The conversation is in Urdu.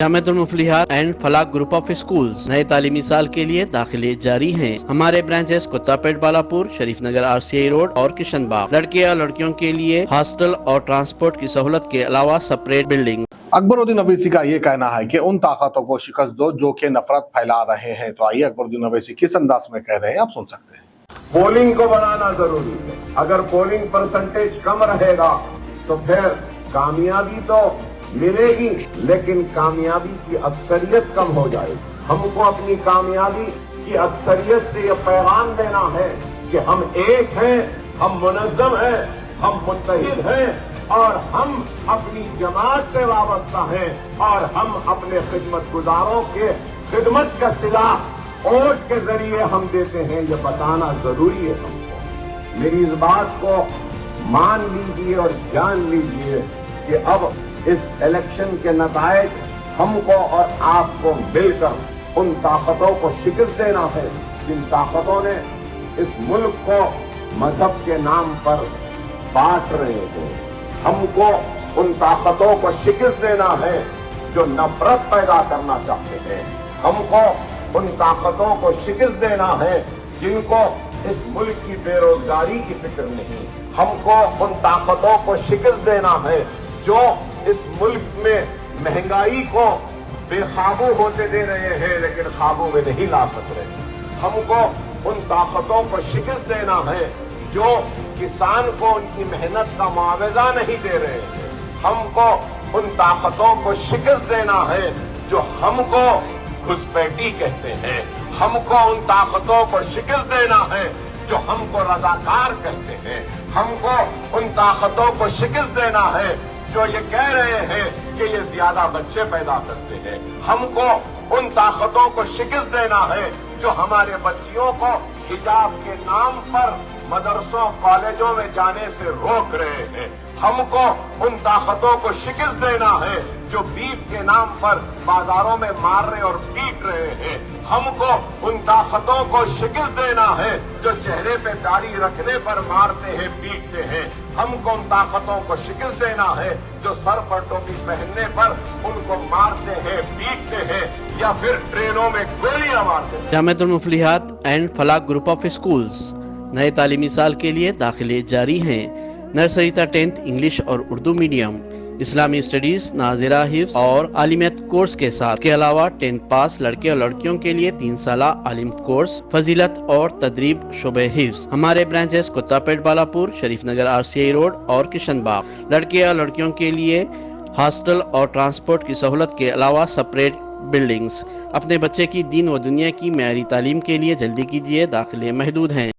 جامعۃ المفلحات اینڈ فلاح گروپ آف اسکولز نئے تعلیمی سال کے لیے داخلے جاری ہیں۔ ہمارے برانچز کتا پیٹ بالاپور، شریف نگر RCI روڈ اور کشن باغ۔ لڑکے یا لڑکیوں کے لیے ہاسٹل اور ٹرانسپورٹ کی سہولت کے علاوہ سپریٹ بلڈنگ۔ اکبر الدین اویسی کا یہ کہنا ہے کہ ان طاقتوں کو شکست دو جو کہ نفرت پھیلا رہے ہیں۔ تو آئیے اکبر الدین اویسی کس انداز میں کہہ رہے ہیں آپ سن سکتے ہیں۔ پولنگ کو بڑھانا ضروری ہے۔ اگر پولنگ پرسنٹیج کم رہے گا تو پھر کامیابی تو ملے گی لیکن کامیابی کی اکثریت کم ہو جائے گی۔ ہم کو اپنی کامیابی کی اکثریت سے یہ پیغام دینا ہے کہ ہم ایک ہیں، ہم منظم ہیں، ہم متحد ہیں اور ہم اپنی جماعت سے وابستہ ہیں اور ہم اپنے خدمت گزاروں کے خدمت کا صلہ ووٹ کے ذریعے ہم دیتے ہیں، یہ بتانا ضروری ہے ہم کو۔ میری اس بات کو مان لیجیے اور جان لیجیے کہ اب اس الیکشن کے نتائج ہم کو اور آپ کو مل کر ان طاقتوں کو شکست دینا ہے جن طاقتوں نے اس ملک کو مذہب کے نام پر بانٹ رہے ہیں۔ ہم کو ان طاقتوں کو شکست دینا ہے جو نفرت پیدا کرنا چاہتے ہیں۔ ہم کو ان طاقتوں کو شکست دینا ہے جن کو اس ملک کی بے روزگاری کی فکر نہیں۔ ہم کو ان طاقتوں کو شکست دینا ہے جو اس ملک میں مہنگائی کو بے قابو ہوتے دے رہے ہیں لیکن قابو میں نہیں لا سک رہے۔ ہم کو ان طاقتوں کو شکست دینا ہے جو کسان کو ان کی محنت کا معاوضہ نہیں دے رہے ہیں۔ ہم کو ان طاقتوں کو شکست دینا ہے جو ہم کو گھسپیٹی کہتے ہیں۔ ہم کو ان طاقتوں کو شکست دینا ہے جو ہم کو رضاکار کہتے ہیں۔ ہم کو ان طاقتوں کو شکست دینا ہے جو یہ کہہ رہے ہیں کہ یہ زیادہ بچے پیدا کرتے ہیں۔ ہم کو ان طاقتوں کو شکست دینا ہے جو ہمارے بچیوں کو حجاب کے نام پر مدرسوں کالجوں میں جانے سے روک رہے ہیں۔ ہم کو ان طاقتوں کو شکست دینا ہے جو بیف کے نام پر بازاروں میں مار رہے اور پیٹ رہے ہیں۔ ہم کو ان طاقتوں کو شکست دینا ہے جو چہرے پہ داڑھی رکھنے پر مارتے ہیں، پیٹتے ہیں۔ ہم کو ان طاقتوں کو شکست دینا ہے جو سر پر ٹوپی پہننے پر ان کو مارتے ہیں، پیٹتے ہیں یا پھر ٹرینوں میں گولیاں مارتے ہیں۔ جامعۃ المفلحات اینڈ فلاح گروپ آف اسکولز نئے تعلیمی سال کے لیے داخلے جاری ہیں۔ نرسری تا 10th انگلش اور اردو میڈیم، اسلامی اسٹڈیز، ناظرہ حفظ اور عالمیت کورس کے ساتھ کے علاوہ 10th پاس لڑکے اور لڑکیوں کے لیے 3 سالہ عالم کورس، فضیلت اور تدریب شعبہ حفظ۔ ہمارے برانچز کتا پیٹ بالاپور، شریف نگر RCI روڈ اور کشن باغ۔ لڑکے اور لڑکیوں کے لیے ہاسٹل اور ٹرانسپورٹ کی سہولت کے علاوہ سپریٹ بلڈنگز۔ اپنے بچے کی دین و دنیا کی معیاری تعلیم کے لیے جلدی کیجیے، داخلے محدود ہیں۔